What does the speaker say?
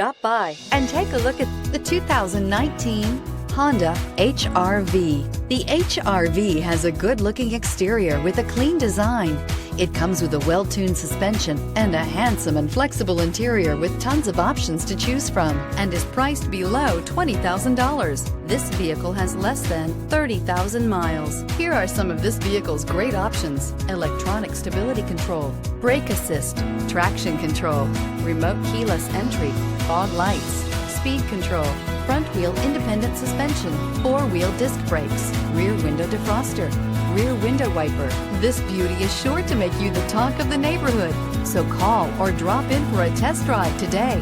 Stop by and take a look at the 2019 Honda HR-V. The HR-V has a good-looking exterior with a clean design. It comes with a well-tuned suspension and a handsome and flexible interior with tons of options to choose from, and is priced below $20,000. This vehicle has less than 30,000 miles. Here are some of this vehicle's great options: electronic stability control, brake assist, traction control, remote keyless entry, fog lights, speed control, front wheel independent suspension, four-wheel disc brakes, rear window defroster, rear window wiper. This beauty is sure to make you the talk of the neighborhood. So call or drop in for a test drive today.